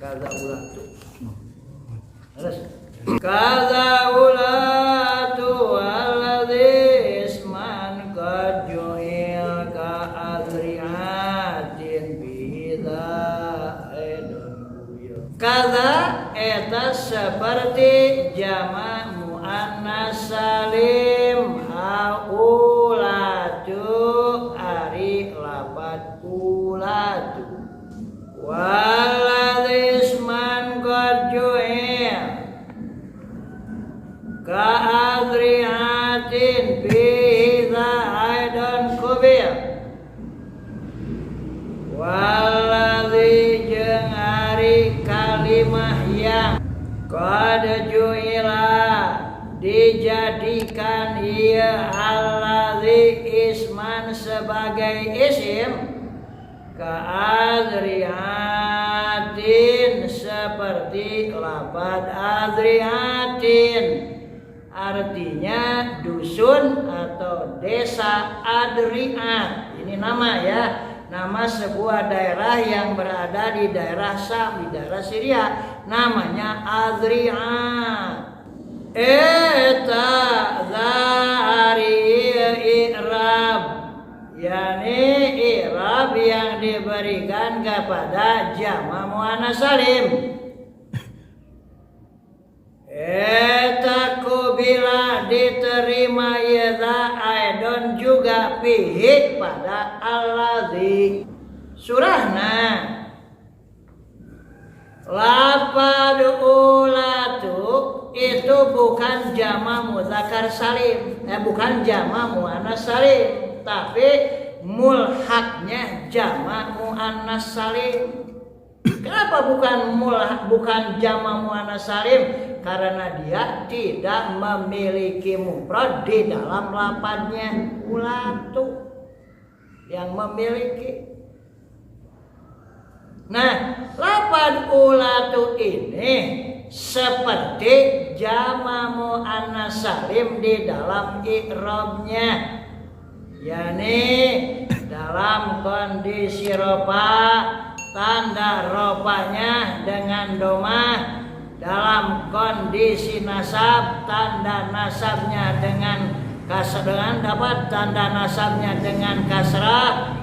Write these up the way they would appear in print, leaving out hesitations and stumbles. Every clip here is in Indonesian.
Kaza ulatu. Terus kaza ulatu alladzi isman qad ju'il ka adriatin bidha edun. Kaza eta seperti jama' muannas salim ulatu ari lapat ulatu. Waladzi isman qad ju'il ka adriatin biza aidan kubil. Waladzi jeung ari kalimah yang qad ju'ila dijadikan ieu alladzi isman sebagai isim Adriatin seperti lafaz Adriatin, artinya dusun atau desa Adriat. Ini nama ya, nama sebuah daerah yang berada di daerah Syam, di daerah Syria, namanya Adriat. Eta zahari i'rab, yakni i'rab yang diberikan kepada jama' muannas salim. Eta kubila diterima yadha aidon juga fihi pada alladzi. Surahna lafad ulatu itu bukan jama' muzakkar salim, bukan jama' muannas salim, tapi mulhaknya jama' muannas salim. Kenapa bukan jama' muannas salim? Karena dia tidak memiliki mufrad di dalam lafadznya ulatu yang memiliki. Nah, lafadz ulatu ini seperti jama' muannas salim di dalam i'rabnya, yakni dalam kondisi rofa tanda rofanya dengan domah, dalam kondisi nasab tanda nasabnya dengan kasrah, dapat tanda nasabnya dengan kasrah,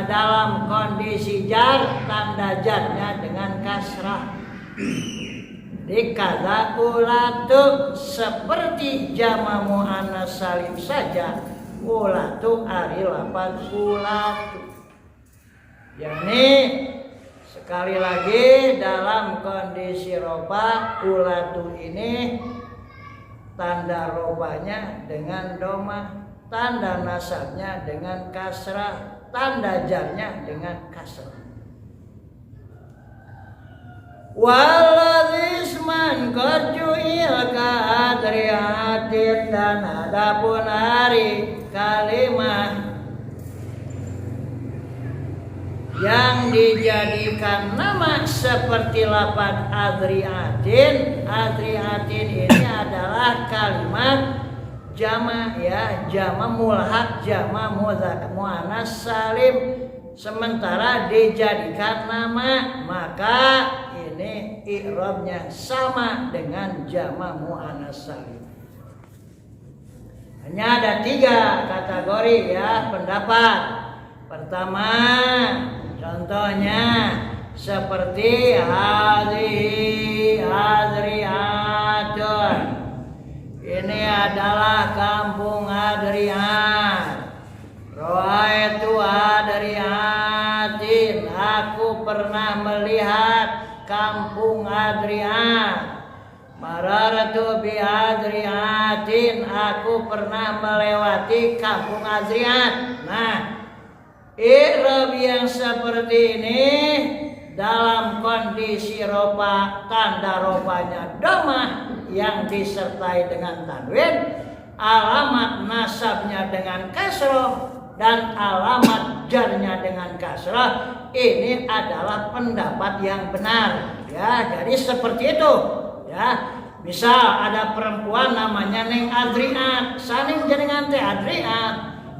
dalam kondisi jar tanda jarnya dengan kasrah. Dikata ulatu seperti jama' muannas salim saja, ulatu ari lafaz ulatu. Yani sekali lagi dalam kondisi rofa ulatu ini tanda rofanya dengan domah, tanda nasabnya dengan kasrah, tanda jarnya dengan kasrah. Waladzi isman qad ju'il ka adriatin, dan adapun hari kalimah yang dijadikan nama seperti lafaz adriatin. Adriatin ini adalah kalimat jama' ya, jama' mulhaq, jama' muannas salim, sementara dijadikan nama, maka ini i'rabnya sama dengan jama' muannas salim. Hanya ada 3 kategori ya pendapat. Pertama, contohnya seperti hadhihi adriatun, ini adalah kampung Adriat. Ra'aitu adriatin, aku pernah melihat kampung Adriat. Marartu bi adriatin, aku pernah melewati kampung Adriat. Nah, i'rab yang seperti ini dalam kondisi rofa tanda rofanya domah yang disertai dengan tanwin, alamat nasabnya dengan kasroh dan alamat jarnya dengan kasrah, ini adalah pendapat yang benar ya. Jadi seperti itu ya. Misal ada perempuan namanya Neng Adriat, saning jenengan teh Adriat,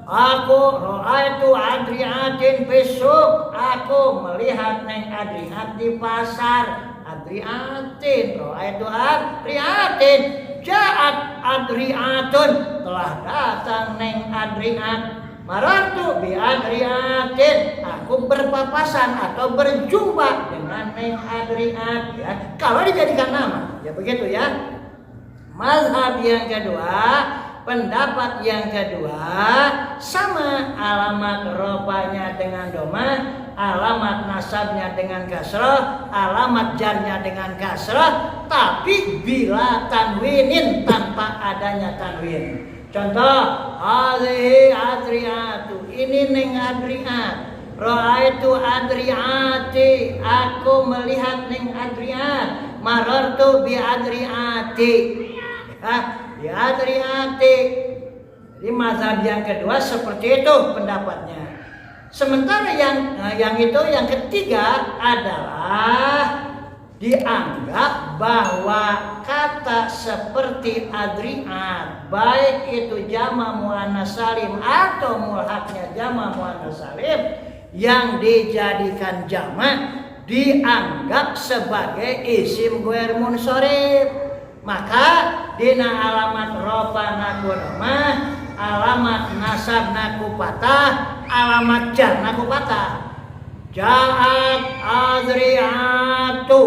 Aku ro'aitu Adriatin besok aku melihat neng Adriat di pasar. Adriatin ro'aitu Adriatin ja'at Adriatun telah datang neng Adriat. Marartu bi Adriatin aku berpapasan atau berjumpa dengan neng Adriat ya. Kalau dijadikan nama ya begitu ya. Mazhab yang kedua, pendapat yang kedua sama alamat rofanya dengan doma, alamat nasabnya dengan kasrah, alamat jarnya dengan kasrah, tapi bila tanwinin tanpa adanya tanwin. Contoh, hadhihi Adriatu, ini neng Adriat. Ra'aitu Adriati, aku melihat neng Adriat. Marartu bi Adriati. Di Adriati. Jadi mazhab yang kedua seperti itu pendapatnya. Sementara yang ketiga adalah dianggap bahwa kata seperti Adriat, baik itu jama' muannas salim atau mulhaqnya jama' muannas salim yang dijadikan jama' dianggap sebagai isim ghair munsharif. Maka dina alamat rofa naku domah, alamat nasab naku patah, alamat jar naku patah. Ja'at Adriatu,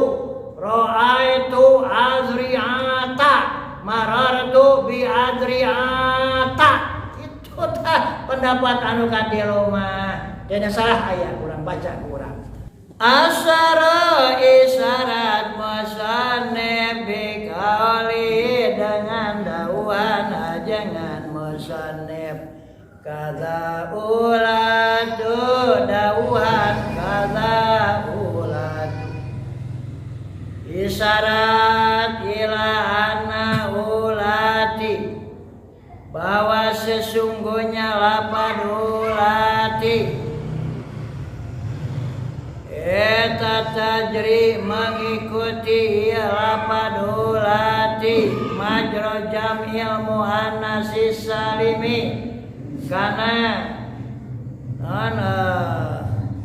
ro'aitu Adriata, marartu bi Adriata. Itu tah pendapat anu katilu mah. Dan salah aya kurang baca kurang. Asyara isyarat musannif biqauli dengan dauhan ajangan musannif kaza ulatu dauhan kaza ulatu isyarat ila anna ulati bahwa sesungguhnya lapad ulati eta tajri mengikuti lapad ulati majra jam'il muannas salimi karena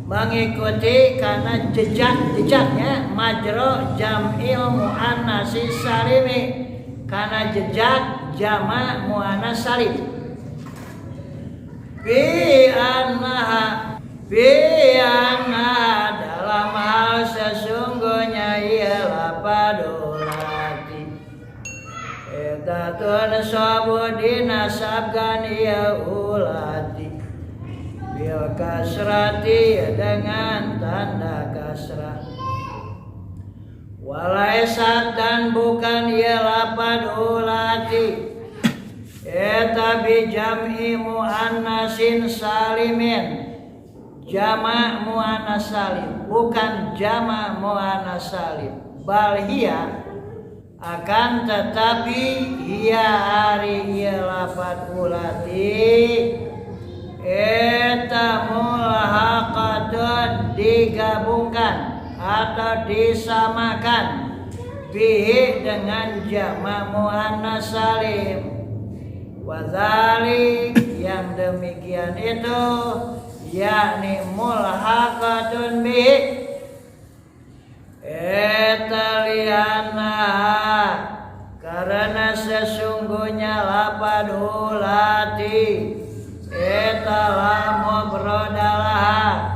mengikuti karena jejaknya majra jam'il muannas salimi karena jejak jama' muannas salim bi annaha dalam hal sesungguhnya ialah padulati etatun sabu dinasabkan ia ulati bil kasrati dengan tanda kasrah walaisat dan bukan ialah padulati eta bi jam'i muannasin salimin jama' muannas salim bukan jama' muannas salim bal hiya akan tetapi hiya hari hiya lafad ulati eta mulhaqatun digabungkan atau disamakan bihi dengan jama' muannas salim wadzalik yang demikian itu yakni mulhaqatun bi etaliana karena sesungguhnya lapad ulati etalah mufradalah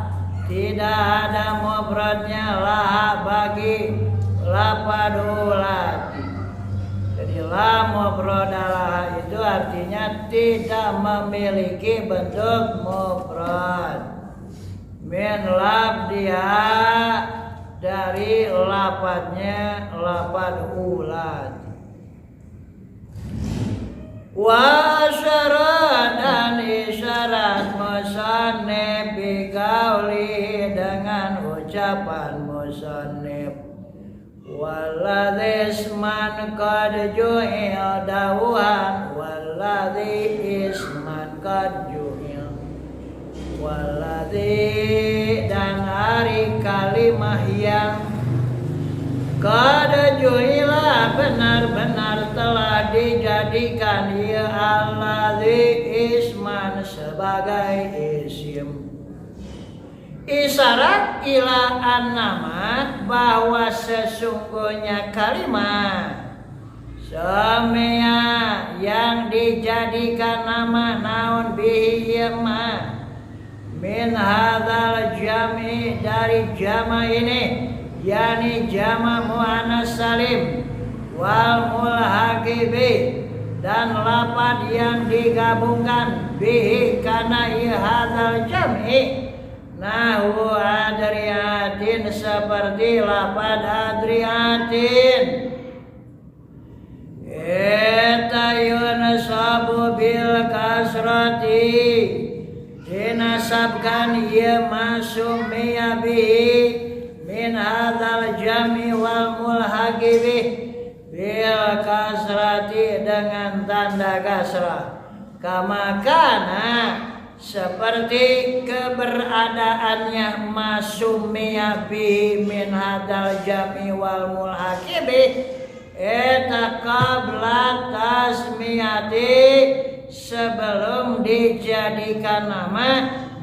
tidak ada mufradnya lah bagi lapad ulati. Jadi la mufradalah itu artinya tidak memiliki bentuk mufrad. Min labdiha dari lapatnya lapad ulat. Wa syarat dan isyarat musannif biqauli dengan ucapan musannif walladzi isman qad ju'il dawan walladzi isman qad ju'il walladzi dan hari kalimah yang qad ju'ila benar-benar telah dijadikan ya alladzi isman sebagai isim. Isyarat ila an-nama bahwa sesungguhnya kalimat semia yang dijadikan nama naun bihi ma min hadzal jami dari jama ini, yakni jama muannas salim wal mulhaqi bi, dan lafaz yang digabungkan bihi kana hadzal jami, nahu adriatin seperti lafaz adriatin. Eta yunasabu bil kasrati, dinasabkan ia masuk bihi min hadzal jami wal mulhaqi bih bil kasrati dengan tanda kasrah, kama kana seperti keberadaannya masumia bihi min hadzal jami wal mulhaqi bih eta qabla tasmiyati, sebelum dijadikan nama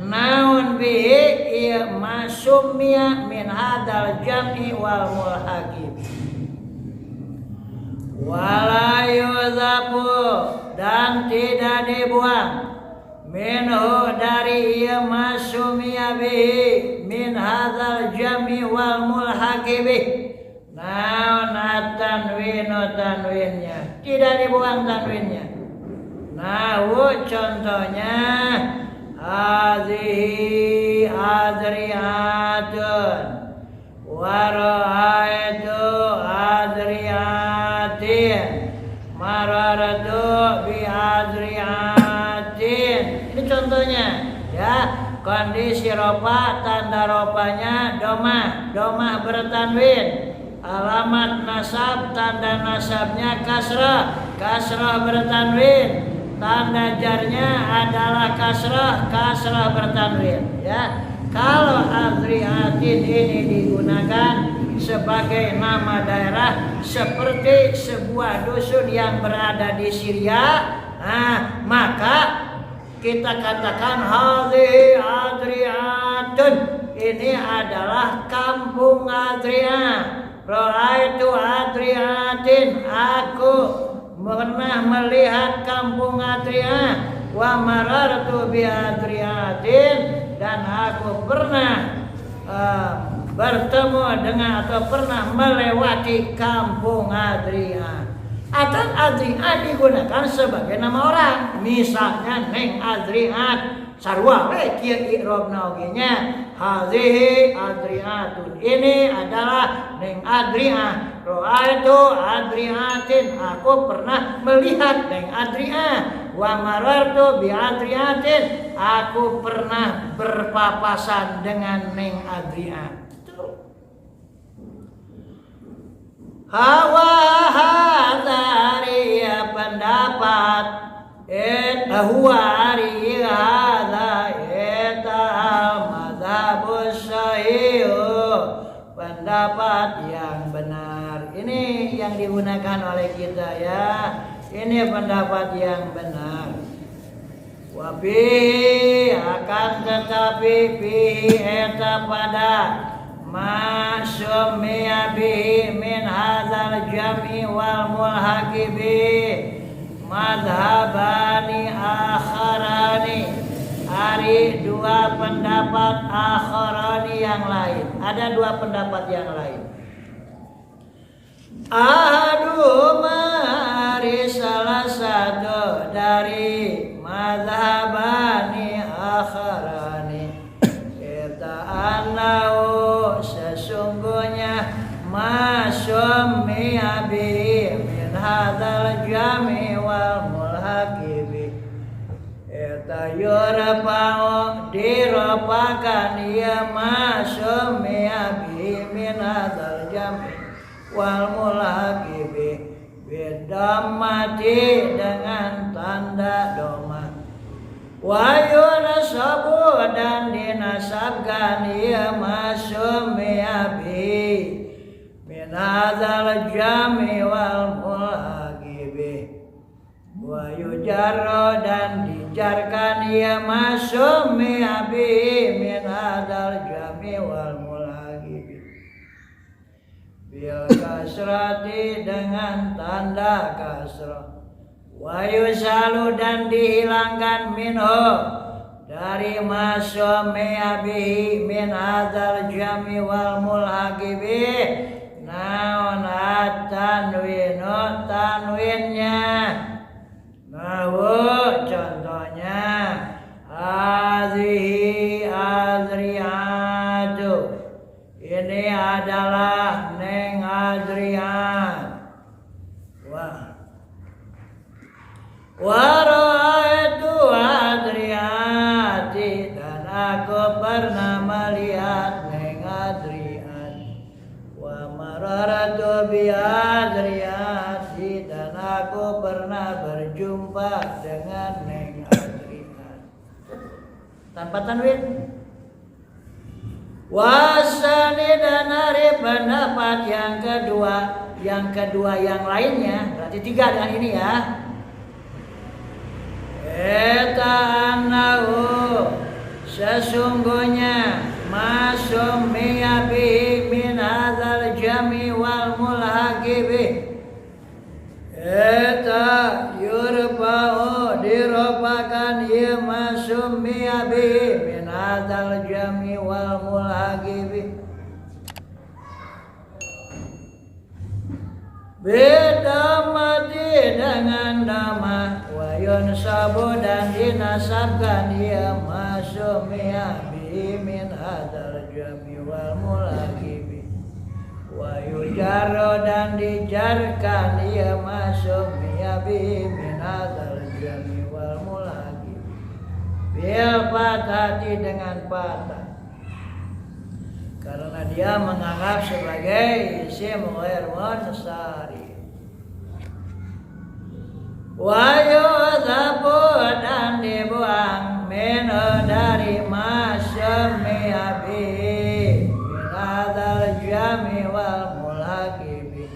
naun bihi ia masumia min hadzal jami wal mulhaqi, wala yuzafu dan tidak dibuang minhu dari ia masumia bihi min hadzal jami wal mulhaqi bih naun tanwinu tanwinnya, tidak dibuang tanwinnya. Nahu contohnya hadhihi adriyatun wa ra'aitu adriyatin mararatu bi adriyatin. Ini contohnya ya, kondisi ropa tanda ropanya domah bertanwin. Alamat nasab tanda nasabnya kasrah bertanwin. Tanda jarnya adalah kasrah bertanwin ya. Kalau adriatin ini digunakan sebagai nama daerah seperti sebuah dusun yang berada di Syria, maka kita katakan hadhihi adriatun, ini adalah kampung Adria. Ra'aitu adriatin, aku pernah melihat kampung Adria. Wa marartu bi adriatin, dan aku pernah bertemu dengan atau pernah melewati kampung Adria. Atau Adria digunakan sebagai nama orang, misalnya Neng Adriat sarua we kieu i'rabna oge nya hazihi adriatun, ini adalah Neng Adria. Ra'aitu adriatin, aku pernah melihat Neng Adria. Wa marartu bi adriatin, aku pernah berpapasan dengan Neng Adria. Hawa hadari pendapat huwa ari hadza eta mazhabus sahih, pendapat yang benar. Ini yang digunakan oleh kita ya. Ini pendapat yang benar. Wabi akan tetapi bihi eta pada masumia bihi min hadzal jam'i wal mulhaqi bihi madhabani akharani, ari dua pendapat akharani yang lain. Ada dua pendapat yang lain. Ahaduma ari salah satu dari madhabani akharani, kita anau sesungguhnya masumia bihi min hadzal jami wal mulhaqi bih, eta yurfa'u dirapakan ya masumia bihi min hadzal jami wal mulhaqi bih bidammati dengan tanda doma, wa yunasabu dan dinasabkan ya masumia bihi min hadzal jami wal mulhaqi bih, wa yujarra dan dijarkan ia masumi abi min adal jami wal mulagi bil kasrati dengan tanda kasrah wa yusalu dan dihilangkan minhu dari masumi abi min adal jami wal mulagi naon at-tanwinu tanwinnya contohnya hadhihi adriyatu ini adalah neng Adrian wa ra'aitu adriyati dan aku pernah melihat neng Adrian wa mararatu bi adriyati dan aku pernah berjumpa dengan neng Adrian tanpa tanwin. Wasani dan hari pendapat yang kedua yang lainnya berarti 3 dengan ini ya. Eta annahu sesungguhnya masum miyabi min hadzal jami wal mulhaqibi eta yurfa'u diropakan ia masum miyabi min hadzal jami wal mulhaqibi beda mati dengan dama wayun sabu dan dinasabkan ia masum miyabi min hadzal jami wal mulhaqibi wayu jaro dan dijarkan ia masuk miyabi min hadzal jami wal mulagi bil fathati dengan fathah karena dia menganggap sebagai isim ghair munsharif wayu adzabu dan dibuang min dari masuk miyabi jami wal mulhaqibi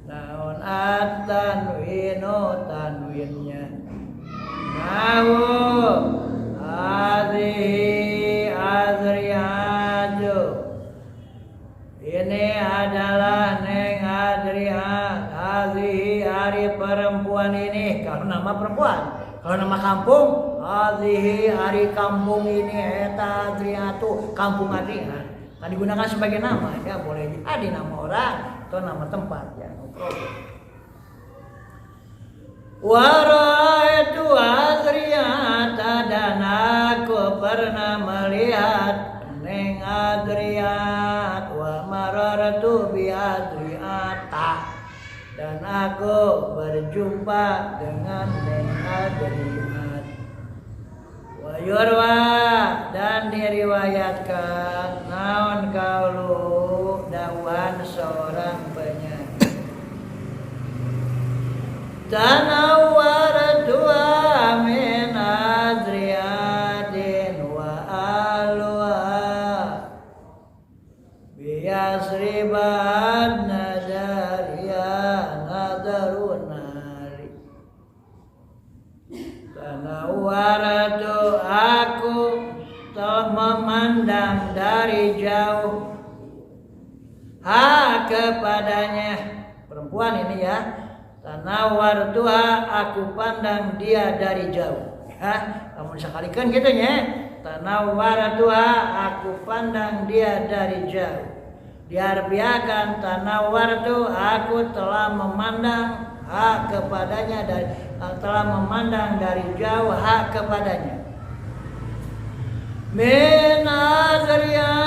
naon at-tanwinu tanwinnya nahu hadhihi adriyatu ini adalah neng Adrian hadhihi hari perempuan ini kalau nama perempuan kalau nama kampung hadhihi hari kampung ini eta Adriatu kampung Adrian digunakan sebagai nama ya boleh jadi nama orang atau nama tempat ya no problem. Wa ra'aitu Adriyata dan aku pernah melihat neng Adriyat wa marartu bi Adriyata dan aku berjumpa dengan neng Adriyat wa yurwa dan diriwayatkan naon kaulu dawan seorang penyanyi tanawwaratu min adriyadin wa alwa biyasriban nadariya nadarunari tanawwaratu aku telah memandang dari jauh kepadanya perempuan ini ya tanawartuha aku pandang dia dari jauh ya namun sekalikan gitu ya tanawartuha aku pandang dia dari jauh diarbiakan tanawartu aku telah memandang kepadanya telah memandang dari jauh kepadanya min Adriatin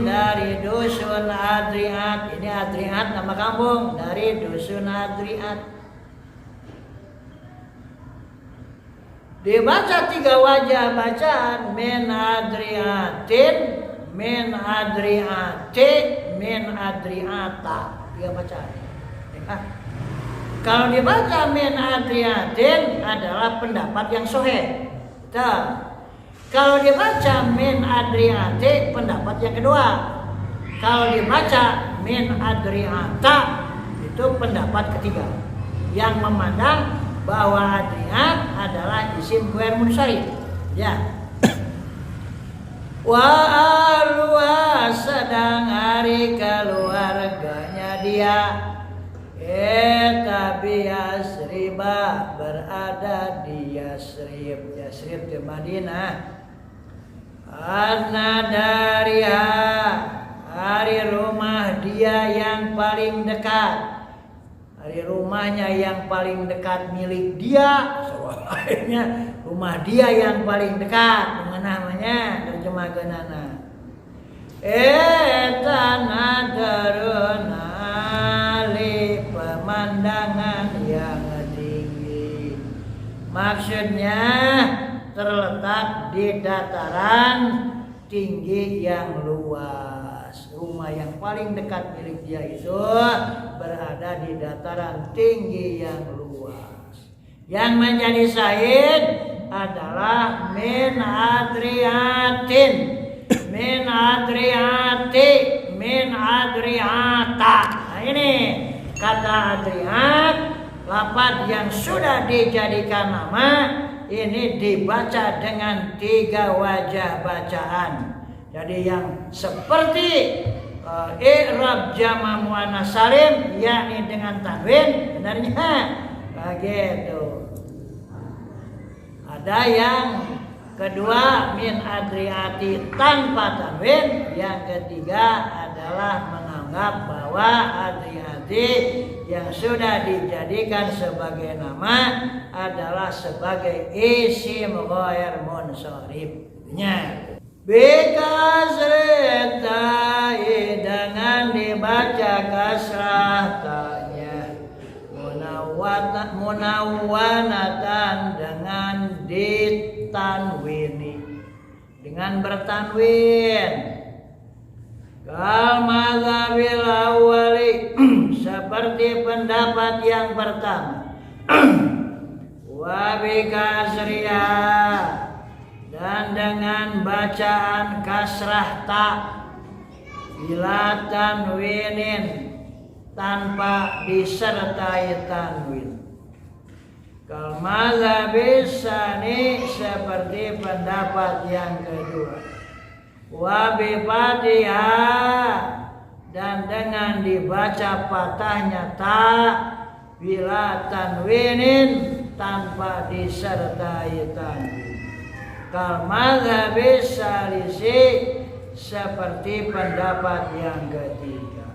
dari dusun Adriat ini Adriat nama kampung dari dusun Adriat dibaca 3 wajah bacaan min Adriatin min Adriati min Adriata 3 bacaan ya. Kalau dibaca min Adriatin adalah pendapat yang sahih kalau dibaca min Adriati pendapat yang kedua. Kalau dibaca min Adriata itu pendapat ketiga. Yang memandang bahwa adrian adalah isim ghair munsharif. Ya. Wa alwa sedang hari keluarganya dia eta Yasriba berada di Yasrib. Yasrib di Madinah. Karena dari hari rumah dia yang paling dekat, hari rumahnya yang paling dekat milik dia, soalnya rumah dia yang paling dekat, namanya terjemahkeunana. Eta nadaruna li pemandangan yang tinggi. Maksudnya terletak di dataran tinggi yang luas. Rumah yang paling dekat milik dia itu berada di dataran tinggi yang luas. Yang menjadi syahid adalah min adriatin, min adriati, min adriata. Nah ini kata adriat, lafaz yang sudah dijadikan nama ini dibaca dengan 3 wajah bacaan. Jadi yang seperti i'rab jama' muannats salim yakni dengan tanwin benarnya begitu. Ada yang kedua min adriati tanpa tanwin, yang ketiga adalah menganggap bahwa adriati yang sudah dijadikan sebagai nama adalah sebagai isim ghair munsharif. Bikasri ta'i dengan dibaca kasrah ta'nya, munawwanatan dengan ditanwini, dengan bertanwin. Kal mazhabil awwali seperti pendapat yang pertama. Wa bikasriha dan dengan bacaan kasrah ta bila tanwinin tanpa disertai tanwin. Kal mazhabis tsani seperti pendapat yang kedua. Wa bi fatihah dan dengan dibaca patahnya ta bila tanwinin tanpa disertai tanwin. Kal mazhabis salisi seperti pendapat yang ketiga.